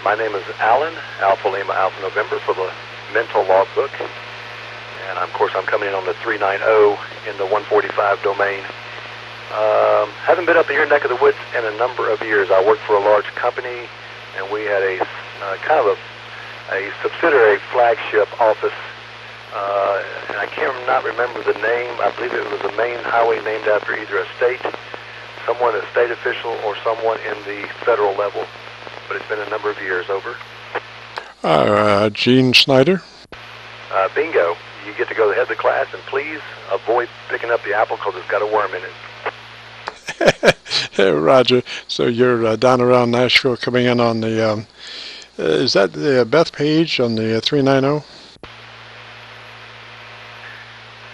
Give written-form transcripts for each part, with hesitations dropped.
My name is Alan, Alpha Lima Alpha November for the mental logbook. And of course I'm coming in on the 390 in the 145 domain. Haven't been up in your neck of the woods in a number of years. I worked for a large company, and we had a kind of a subsidiary flagship office. And I cannot remember the name. I believe it was a main highway named after either a state, someone, a state official, or someone in the federal level. But it's been a number of years. Over. Gene Snyder. Bingo. You get to go to the head of the class, and please avoid picking up the apple because it's got a worm in it. Hey, Roger. So you're down around Nashville coming in on the, is that the BETHPAGE on the 390?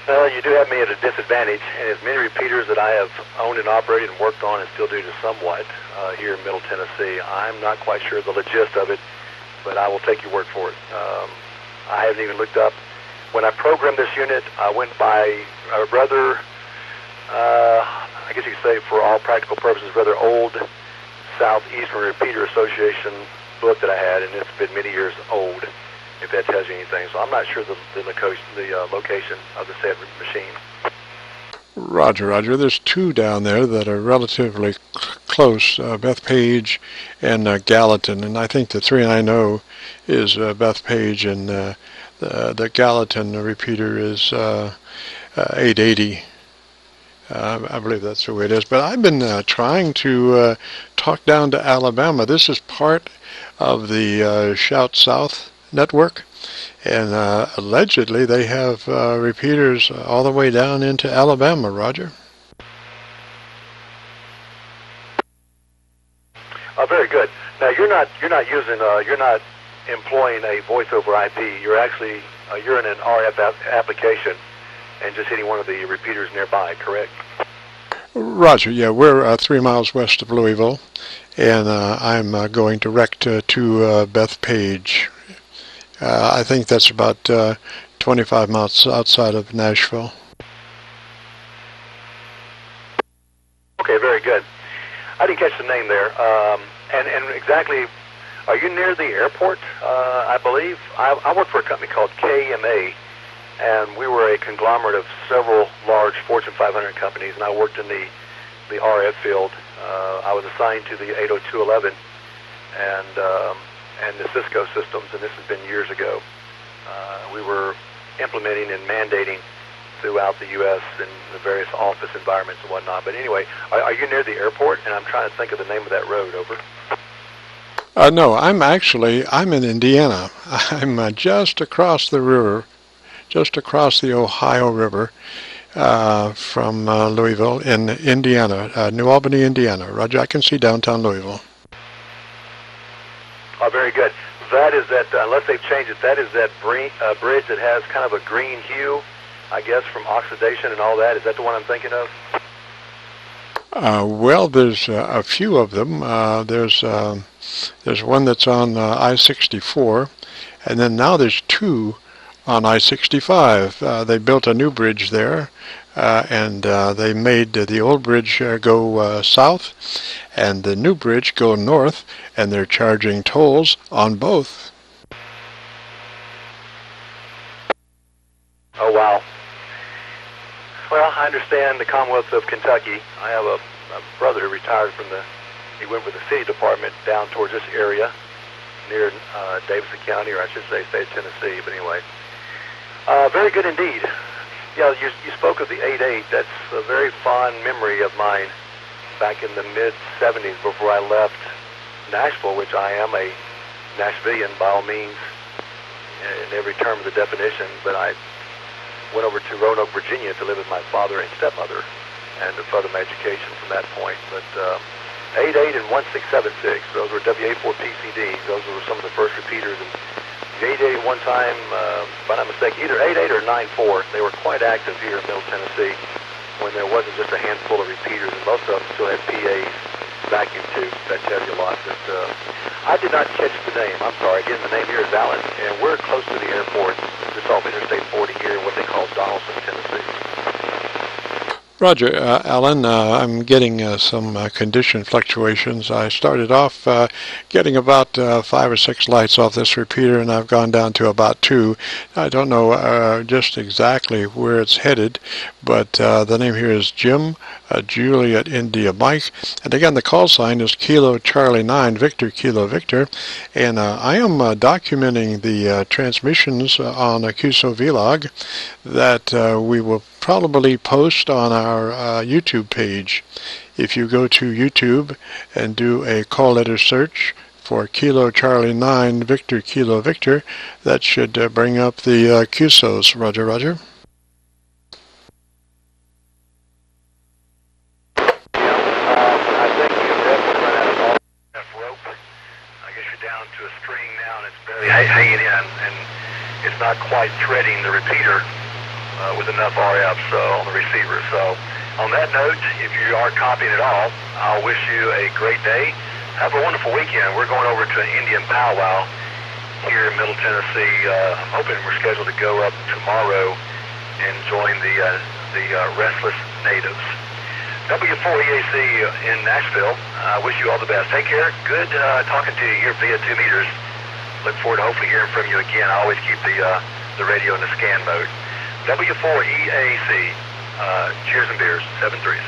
Well, you do have me at a disadvantage, and as many repeaters that I have owned and operated and worked on and still do to somewhat here in Middle Tennessee, I'm not quite sure the gist of it, but I will take your word for it. I haven't even looked up. When I programmed this unit, I went by a rather, I guess you could say for all practical purposes, rather old Southeastern Repeater Association book that I had, and it's been many years old, if that tells you anything. So I'm not sure the location of the said machine. Roger, Roger. There's two down there that are relatively close, BETHPAGE and Gallatin, and I think the 390 is BETHPAGE, and the Gallatin repeater is 880. I believe that's the way it is. But I've been trying to talk down to Alabama. This is part of the Shout South network, and allegedly they have repeaters all the way down into Alabama. Roger. Oh, very good. Now you're not employing a voice over IP. You're actually you're in an RF application and just hitting one of the repeaters nearby, correct? Roger, yeah, we're 3 miles west of Louisville, and I'm going direct to BETHPAGE. I think that's about 25 miles outside of Nashville. Okay, very good. I didn't catch the name there. And exactly, are you near the airport, I believe? I work for a company called KMA, and we were a conglomerate of several large Fortune 500 companies, and I worked in the RF field. I was assigned to the 802.11 and the Cisco systems, and this has been years ago. We were implementing and mandating throughout the U.S. in the various office environments and whatnot. But anyway, are you near the airport? And I'm trying to think of the name of that road. Over. No, I'm in Indiana. I'm just across the river, just across the Ohio River from Louisville in Indiana, New Albany, Indiana. Roger, I can see downtown Louisville. Oh, very good. That is that, unless they've changed it, that is that bridge that has kind of a green hue, I guess, from oxidation and all that. Is that the one I'm thinking of? Well, there's a few of them. There's one that's on I-64, and then now there's two on I-65. They built a new bridge there, and they made the old bridge go south and the new bridge go north, and they're charging tolls on both. Oh, wow. Well, I understand the Commonwealth of Kentucky. I have a brother who retired from he went with the city department down towards this area near Davidson County, or I should say state of Tennessee, but anyway. Very good indeed. Yeah, you spoke of the 8.8. That's a very fond memory of mine back in the mid-'70s before I left Nashville, which I am a Nashvilleian by all means in every term of the definition, but I went over to Roanoke, Virginia to live with my father and stepmother and to further my education from that point. But 8.8 and 1676, those were WA4PCDs. Those were some of the first repeaters. And the 8.8 one time, if I'm not mistaken, either 8.8 or 9.4, they were quite active here in Middle Tennessee when there wasn't just a handful of repeaters, and most of them still had PAs, vacuum tubes. That tells you a lot. But I did not catch the name. I'm sorry. Again, the name here is Alan, and we're close to the airport, just off Interstate 40 here in what they call Donaldson, Tennessee. Roger, Alan, I'm getting some condition fluctuations. I started off getting about 5 or 6 lights off this repeater, and I've gone down to about 2. I don't know just exactly where it's headed, but the name here is Jim, Juliet India Mike, and again the call sign is Kilo Charlie 9 Victor Kilo Victor, and I am documenting the transmissions on a QSO-VLOG that we will probably post on our YouTube page. If you go to YouTube and do a call letter search for Kilo Charlie 9 Victor Kilo Victor, that should bring up the QSOs. Roger, roger. I think you've definitely run out of all enough rope. I guess you're down to a string now, and it's barely hanging in, and it's not quite threading the repeater with enough RFs on the receiver. So on that note, if you are copying at all, I'll wish you a great day. Have a wonderful weekend. We're going over to an Indian powwow here in Middle Tennessee. I'm hoping we're scheduled to go up tomorrow and join the Restless Natives. W4EAC in Nashville, I wish you all the best. Take care. Good talking to you here via 2 meters. Look forward to hopefully hearing from you again. I always keep the radio in the scan mode. W4EAC, cheers and beers, 7-3s.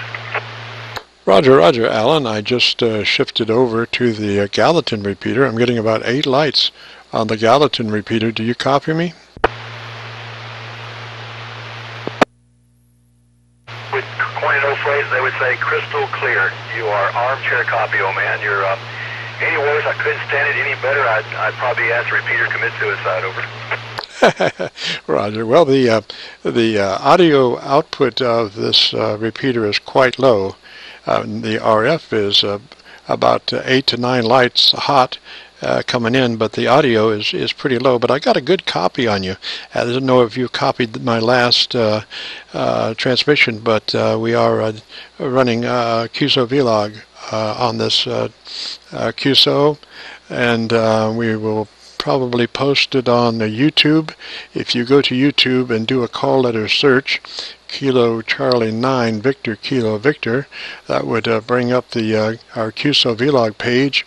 Roger, roger, Alan. I just shifted over to the Gallatin repeater. I'm getting about 8 lights on the Gallatin repeater. Do you copy me? With coin an old phrase, they would say crystal clear. You are armchair copy, oh man. You're any words, I couldn't stand it any better. I'd probably ask the repeater to commit suicide. Over. Roger. Well, the audio output of this repeater is quite low. The RF is about 8 to 9 lights hot coming in, but the audio is pretty low. But I got a good copy on you. I don't know if you copied my last transmission, but we are running QSO-VLOG on this QSO, and we will probably posted on the YouTube. If you go to YouTube and do a call letter search, Kilo Charlie 9 Victor Kilo Victor, that would bring up the our QSO-VLOG page,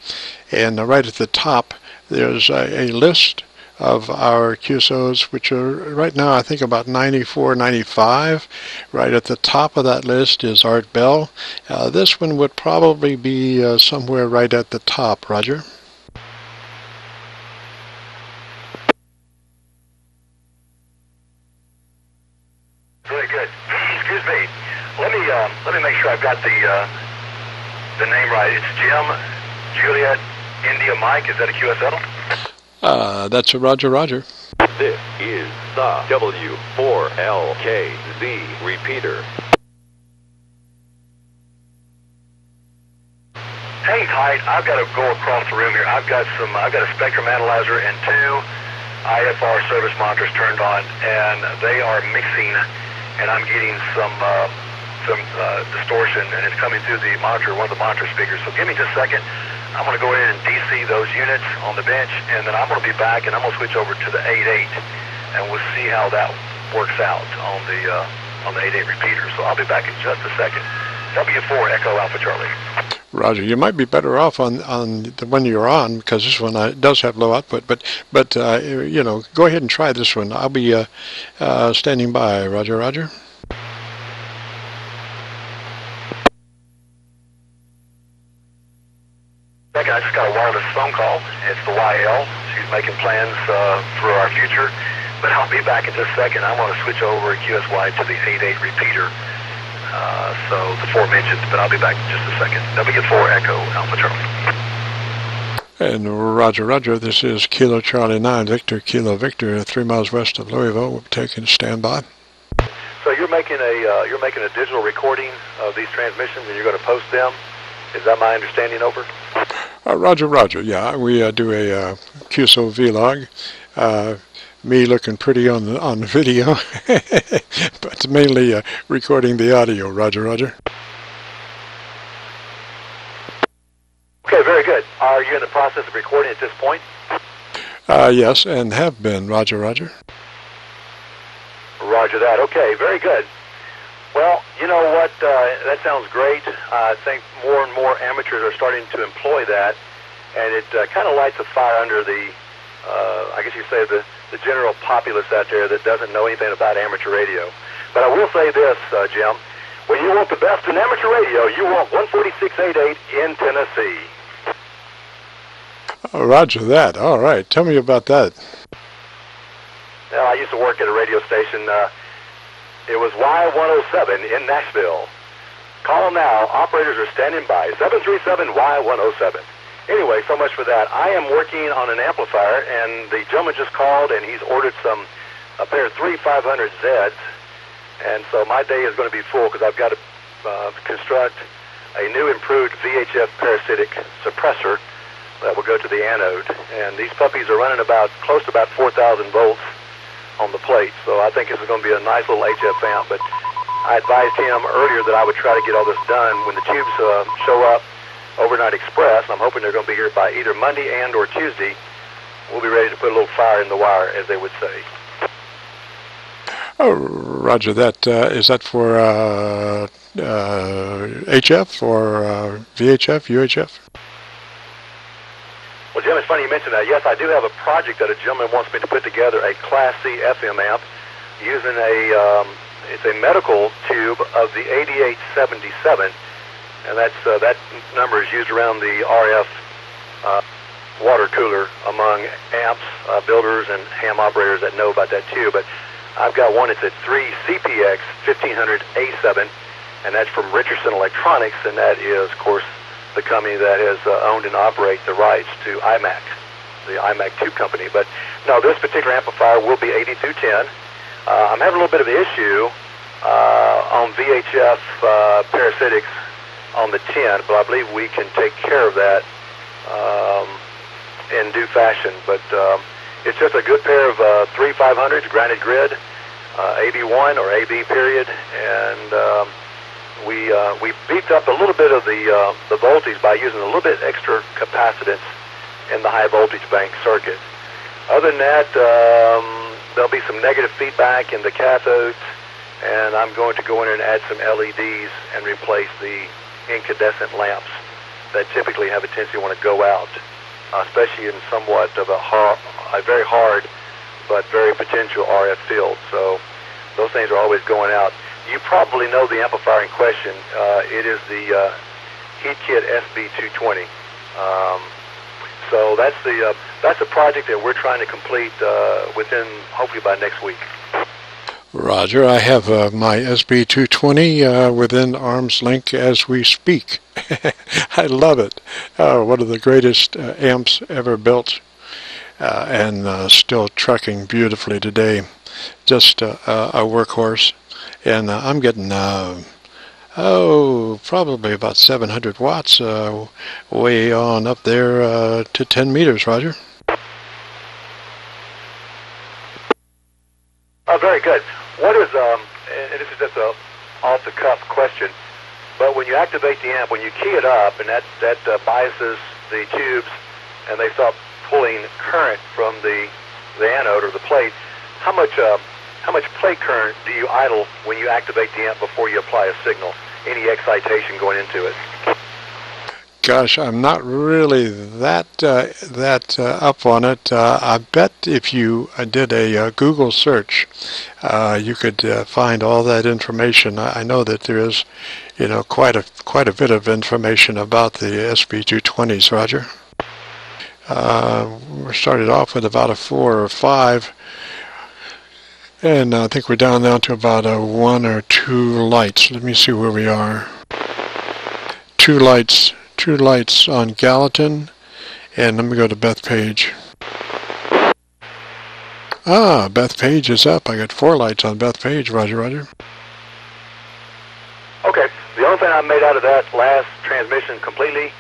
and right at the top there's a list of our QSOs, which are right now I think about 94, 95. Right at the top of that list is Art Bell. This one would probably be somewhere right at the top. Roger. Very good. Excuse me. Let me make sure I've got the name right. It's Jim, Juliet, India Mike. Is that a QSL? That's a Roger, roger. This is the W4LKZ repeater. Hang tight. I've got to go across the room here. I've got a spectrum analyzer and 2 IFR service monitors turned on, and they are mixing, and I'm getting some distortion, and it's coming through the monitor, one of the monitor speakers. So give me just a second. I'm going to go in and DC those units on the bench, and then I'm going to be back, and I'm going to switch over to the 8.8, and we'll see how that works out on the 8.8 repeater. So I'll be back in just a second. W4 Echo Alpha Charlie. Roger. You might be better off on the one you're on, because this one does have low output. But you know, go ahead and try this one. I'll be standing by. Roger, roger. Second, I just got a wireless phone call. It's the YL. She's making plans for our future. But I'll be back in just a second. I want to switch over QSY to the 8.8 repeater. So the 4 mentioned, but I'll be back in just a second. W4 Echo Alpha Charlie. And Roger, roger. This is Kilo Charlie 9 Victor Kilo Victor, 3 miles west of Louisville. We're taking standby. So you're making a digital recording of these transmissions, and you're going to post them. Is that my understanding? Over. Roger, roger. Yeah, we do a QSO-VLOG. Me looking pretty on the video, but mainly recording the audio. Roger, roger. Okay, very good. Are you in the process of recording at this point? Yes, and have been. Roger, roger. Roger that. Okay, very good. Well, you know what? That sounds great. I think more and more amateurs are starting to employ that, and it kind of lights a fire under the, I guess you say, the general populace out there that doesn't know anything about amateur radio. But I will say this, Jim. When you want the best in amateur radio, you want 146.88 in Tennessee. Oh, roger that. All right. Tell me about that. Now, I used to work at a radio station. It was Y107 in Nashville. Call now. Operators are standing by. 737-Y107. Anyway, so much for that. I am working on an amplifier, and the gentleman just called, and he's ordered a pair of 3500Zs. And so my day is going to be full because I've got to construct a new improved VHF parasitic suppressor that will go to the anode. And these puppies are running close to about 4,000 volts on the plate. So I think this is going to be a nice little HF amp. But I advised him earlier that I would try to get all this done when the tubes show up overnight express. I'm hoping they're going to be here by either Monday and or Tuesday. We'll be ready to put a little fire in the wire, as they would say. Oh, roger that. Is that for HF or VHF, UHF? Well, Jim, it's funny you mentioned that. Yes, I do have a project that a gentleman wants me to put together, a Class C FM amp, using it's a medical tube of the 8877, and that number is used around the RF water cooler among amps, builders, and ham operators that know about that tube. But I've got one that's at 3CPX 1500A7, and that's from Richardson Electronics, and that is, of course, the company that has owned and operate the rights to IMAC, the IMAC tube company. But no, this particular amplifier will be 8210. I'm having a little bit of an issue on VHF parasitics on the 10, but I believe we can take care of that in due fashion. But it's just a good pair of 3500s, grounded grid, AB1 or AB period, and we beefed up a little bit of the voltage by using a little bit extra capacitance in the high voltage bank circuit. Other than that, there'll be some negative feedback in the cathodes, and I'm going to go in and add some LEDs and replace the incandescent lamps that typically have a tendency to want to go out, especially in somewhat of a very hard but very potential RF field. So those things are always going out. You probably know the amplifier in question. It is the Heatkit SB220. So that's a project that we're trying to complete within, hopefully by next week. Roger. I have my SB220 within arm's length as we speak. I love it. One of the greatest amps ever built, and still trucking beautifully today. Just a workhorse. And I'm getting, probably about 700 watts way on up there to 10 meters, Roger. Oh, very good. What is, and this is just a off-the-cuff question, but when you activate the amp, when you key it up, and that biases the tubes, and they start pulling current from the anode or the plate, how much plate current do you idle when you activate the amp before you apply a signal? Any excitation going into it? Gosh, I'm not really that up on it. I bet if you did a Google search, you could find all that information. I know that there is, quite a bit of information about the SB220s, Roger. We started off with about a 4 or 5. And I think we're down now to about a 1 or 2 lights. Let me see where we are. 2 lights on Gallatin, and let me go to BETHPAGE. BETHPAGE is up. I got 4 lights on BETHPAGE, Roger. Okay. The only thing I made out of that last transmission completely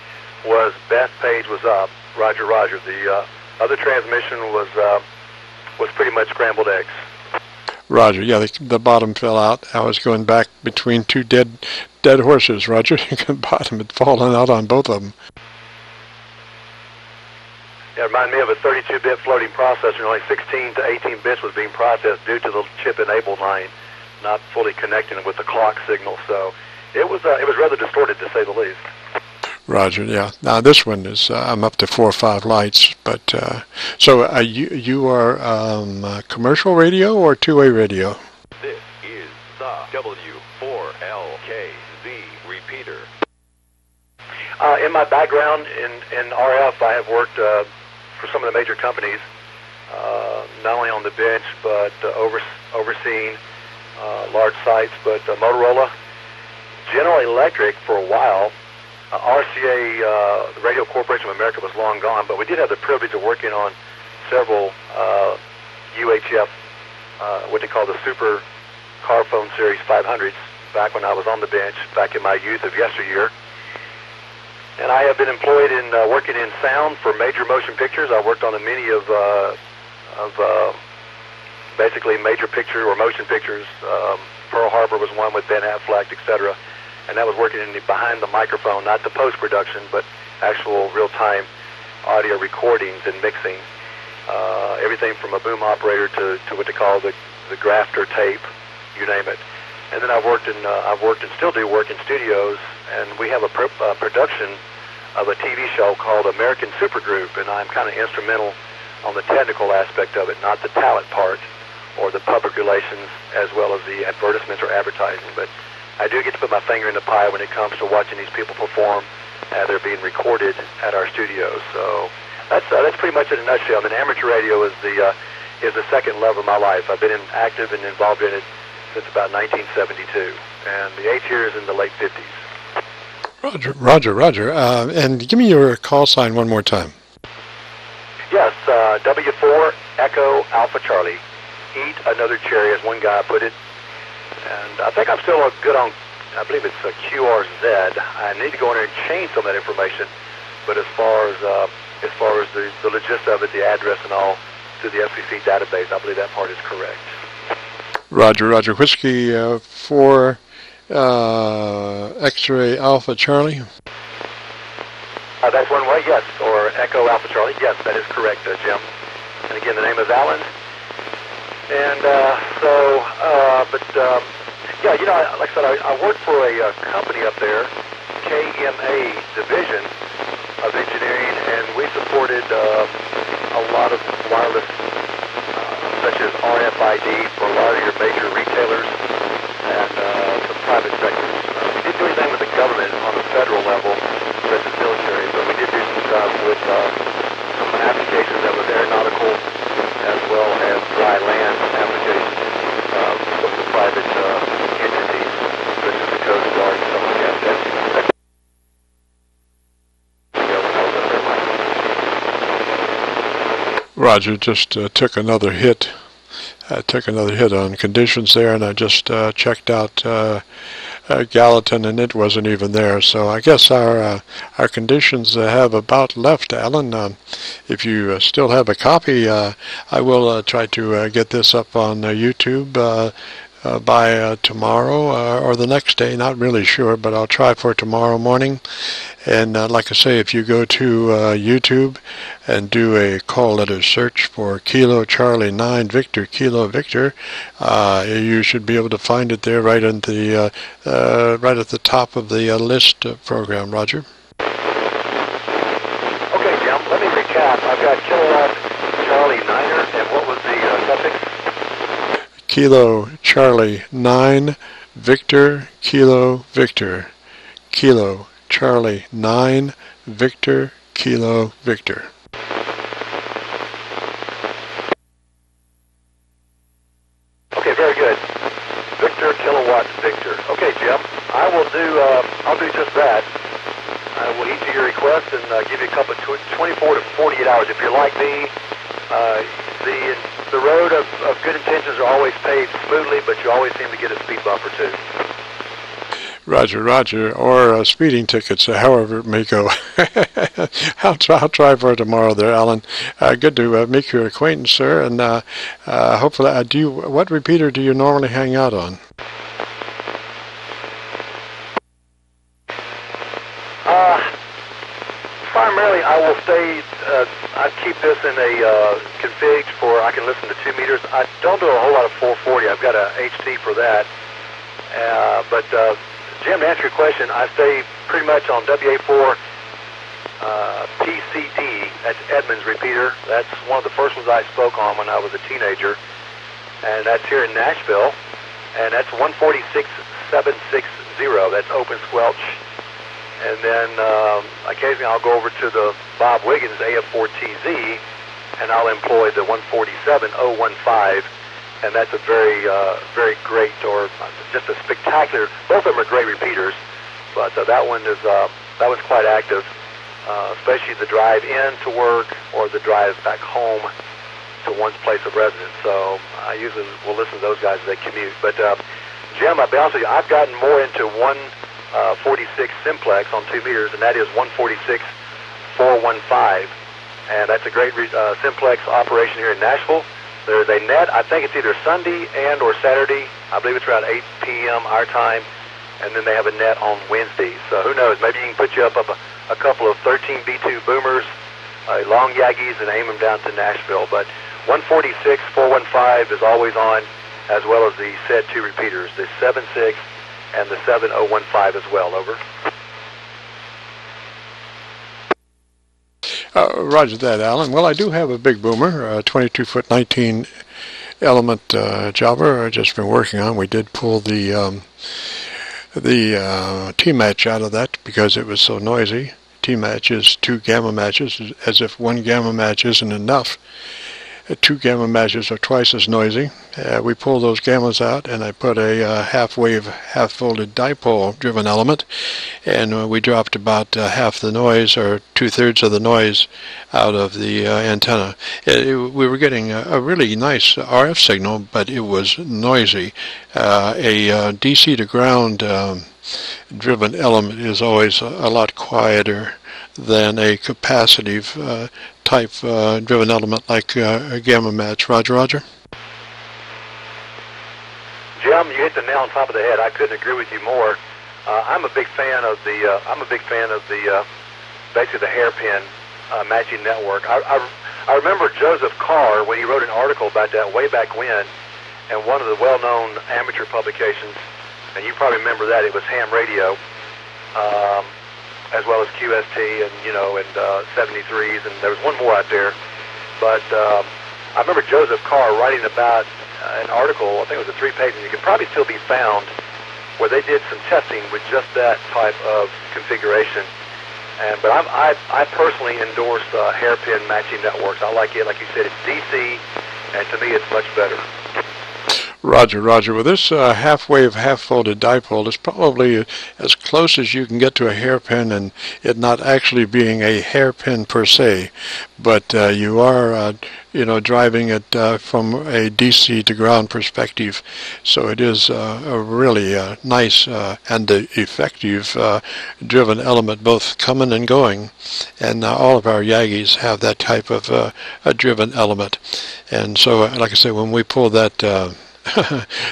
was BETHPAGE was up, Roger. The other transmission was pretty much scrambled eggs. Roger, yeah, the bottom fell out. I was going back between 2 dead horses, Roger. The bottom had fallen out on both of them. Yeah, it reminded me of a 32-bit floating processor. Only 16 to 18 bits was being processed due to the chip-enabled line not fully connecting with the clock signal. So it was rather distorted, to say the least. Roger. Yeah. Now this one is I'm up to 4 or 5 lights, but so you are commercial radio or two-way radio? This is the W4LKV repeater. In my background in RF, I have worked for some of the major companies, not only on the bench but overseeing large sites. But Motorola, General Electric for a while. RCA, the Radio Corporation of America, was long gone, but we did have the privilege of working on several UHF, what they call the Super Car Phone Series 500s, back when I was on the bench, back in my youth of yesteryear. And I have been employed in working in sound for major motion pictures. I worked on many of basically major picture or motion pictures. Pearl Harbor was one with Ben Affleck, etc. And that was working in behind the microphone, not the post-production, but actual real-time audio recordings and mixing. Everything from a boom operator to what they call the grafter tape, you name it. And then I've worked and still do work in studios, and we have a production of a TV show called American Supergroup, and I'm kind of instrumental on the technical aspect of it, not the talent part or the public relations as well as the advertisements or advertising. But I do get to put my finger in the pie when it comes to watching these people perform. They're being recorded at our studios. So that's pretty much in a nutshell. I mean, amateur radio is the second love of my life. I've been active and involved in it since about 1972, and the 8 years in the late 50s. Roger. And give me your call sign one more time. Yes, W4 Echo Alpha Charlie. Eat another cherry, as one guy put it. And I think I'm still good on, I believe it's a QRZ. I need to go in there and change some of that information. But as far as the gist of it, the address and all, through the FCC database, I believe that part is correct. Roger. Whiskey 4 X-ray Alpha Charlie. That's one way, yes, or Echo Alpha Charlie. Yes, that is correct, Jim. And again, the name is Alan. And yeah, you know, like I said, I work for a company up there, KMA Division of Engineering, and we supported a lot of wireless, such as RFID for a lot of your major retailers and some private sectors. We didn't do anything with the government on the federal level, such as military, but we did do some stuff with some applications that were aeronautical as well as dry land applications from the private entities, such as the Coast Guard and stuff like that. Roger, just took another hit. Took another hit on conditions there, and I just checked out Gallatin, and it wasn't even there. So I guess our conditions have about left, Alan. If you still have a copy, I will try to get this up on YouTube by tomorrow or the next day. Not really sure, but I'll try for tomorrow morning. And like I say, if you go to YouTube and do a call letter search for Kilo Charlie 9 Victor Kilo Victor, you should be able to find it there right at the top of the list program. Roger. Okay, Jim. Let me recap. I've got Kilowatt Charlie 9er, and what was the suffix? Kilo Charlie 9 Victor Kilo Victor. Kilo Charlie 9 Victor Kilo Victor. Okay, very good. Victor Kilowatt Victor. Okay, Jim, I'll do just that. I will heed to your request and give you a couple of 24 to 48 hours. If you're like me, the road of good intentions are always paved smoothly, but you always seem to get a speed bump or two. Roger, or speeding tickets, however it may go. I'll try for tomorrow there, Alan. Good to make your acquaintance, sir, and hopefully, what repeater do you normally hang out on? Primarily, I will stay, I keep this in a config for, I can listen to 2 meters. I don't do a whole lot of 440. I've got a HT for that. But Jim, to answer your question, I stay pretty much on WA4 PCD. That's Edmonds repeater. That's one of the first ones I spoke on when I was a teenager, and that's here in Nashville, and that's 146760. That's open squelch. And then occasionally I'll go over to the Bob Wiggins AF4TZ, and I'll employ the 147015, and that's a very, very great, or just a spectacular. Both of them are great repeaters, but that one is that one's quite active, especially the drive in to work or the drive back home to one's place of residence. So I usually will listen to those guys as they commute. But Jim, I'll be honest with you, I've gotten more into 146 simplex on 2 meters, and that is 146415, and that's a great simplex operation here in Nashville. There's a net, I think it's either Sunday and or Saturday. I believe it's around 8 p.m. our time, and then they have a net on Wednesdays. So who knows, maybe you can put you up a couple of 13B2 boomers, long Yagis, and aim them down to Nashville. But 146415 is always on, as well as the said 2 repeaters, the 76 and the 7015 as well. Over. Roger that, Alan. Well, I do have a big boomer, 22-foot 19 element jobber I've just been working on. We did pull the T-match out of that because it was so noisy. T-match is 2 gamma matches, as if 1 gamma match isn't enough. 2 gamma matches are twice as noisy. We pulled those gammas out, and I put a half-wave, half-folded dipole-driven element, and we dropped about half the noise, or 2/3 of the noise, out of the antenna. We were getting a really nice RF signal, but it was noisy. A DC to ground driven element is always a lot quieter than a capacitive type driven element like a gamma match. Roger, Roger. Jim, you hit the nail on top of the head. I couldn't agree with you more. I'm a big fan of the basically the hairpin matching network. I remember Joseph Carr when he wrote an article about that way back when, and one of the well-known amateur publications, and you probably remember that, it was Ham Radio, as well as QST and, and 73s, and there was one more out there. But I remember Joseph Carr writing about an article, I think it was a 3-page, and it can probably still be found, where they did some testing with just that type of configuration. But I personally endorse hairpin matching networks. I like it, like you said, it's DC, and to me it's much better. Roger, Roger. Well, this half-wave, half-folded dipole is probably as close as you can get to a hairpin, and it not actually being a hairpin per se, but you are, driving it from a DC to ground perspective. So it is a really nice and effective driven element, both coming and going. And all of our Yagis have that type of a driven element. And so, like I said, when we pull that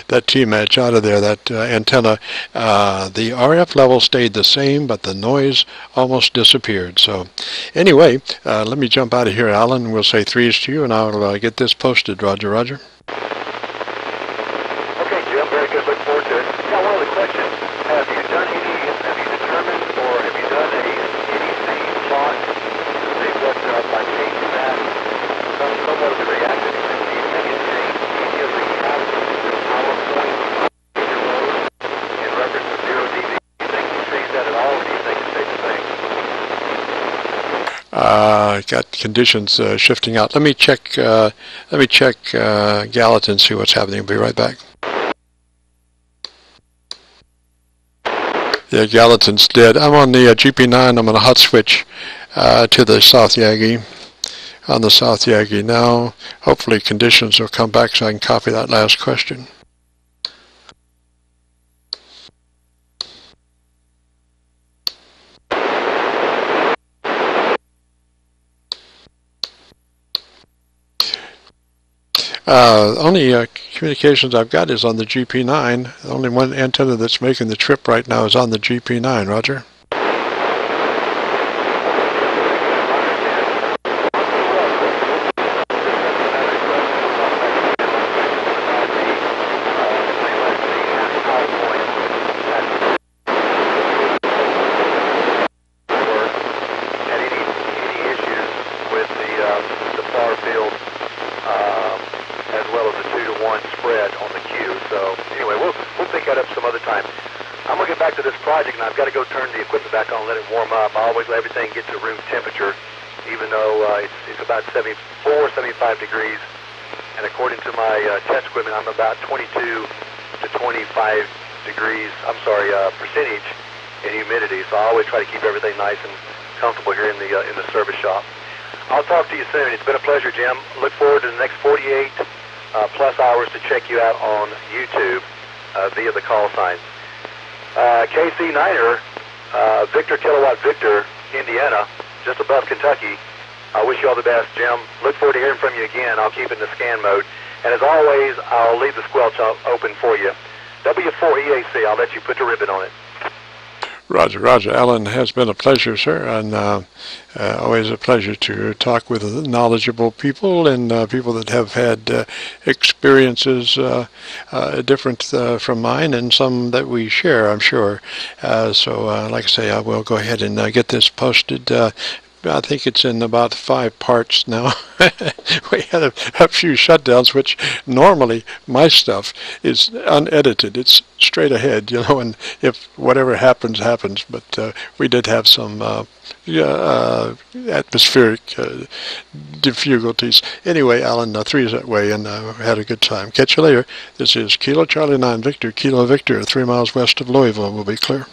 that T-match out of there, that antenna, the RF level stayed the same, but the noise almost disappeared. So anyway, let me jump out of here, Alan. We'll say 3s to you, and I'll get this posted. Roger, Roger. Okay, Jim, very good. Look forward to it. Now, one other question. Have you determined, or have you done any plot? They've looked by changing that, somewhat of the reactive intensity, maybe it changed any of the power points in your load in reference to 0 dB. Do you think you change that at all, or do you think it stays the same? Got conditions shifting out. Let me check Gallatin, see what's happening. I'll be right back. Yeah, Gallatin's dead. I'm on the GP9. I'm on a hot switch to the South Yagi. On the South Yagi now. Hopefully conditions will come back so I can copy that last question. Only communications I've got is on the GP9. The only one antenna that's making the trip right now is on the GP9. Roger. project, and I've got to go turn the equipment back on and let it warm up. I always let everything get to room temperature, even though it's about 74, 75 degrees. And according to my test equipment, I'm about 22 to 25 degrees, percentage in humidity. So I always try to keep everything nice and comfortable here in the service shop. I'll talk to you soon. It's been a pleasure, Jim. Look forward to the next 48 plus hours to check you out on YouTube via the call sign. KC9er, Victor Kilowatt Victor, Indiana, just above Kentucky. I wish you all the best, Jim. Look forward to hearing from you again. I'll keep it in the scan mode. And as always, I'll leave the squelch open for you. W4EAC, I'll let you put the ribbon on it. Roger, Roger. Alan, has been a pleasure, sir, and always a pleasure to talk with knowledgeable people and people that have had experiences different from mine, and some that we share, I'm sure. So, like I say, I will go ahead and get this posted. I think it's in about 5 parts now. We had a few shutdowns, which normally my stuff is unedited. It's straight ahead, you know, and if whatever happens, happens. But we did have some atmospheric difficulties. Anyway, Alan, 3 is that way, and had a good time. Catch you later. This is Kilo Charlie 9 Victor, Kilo Victor, 3 miles west of Louisville. We'll be clear.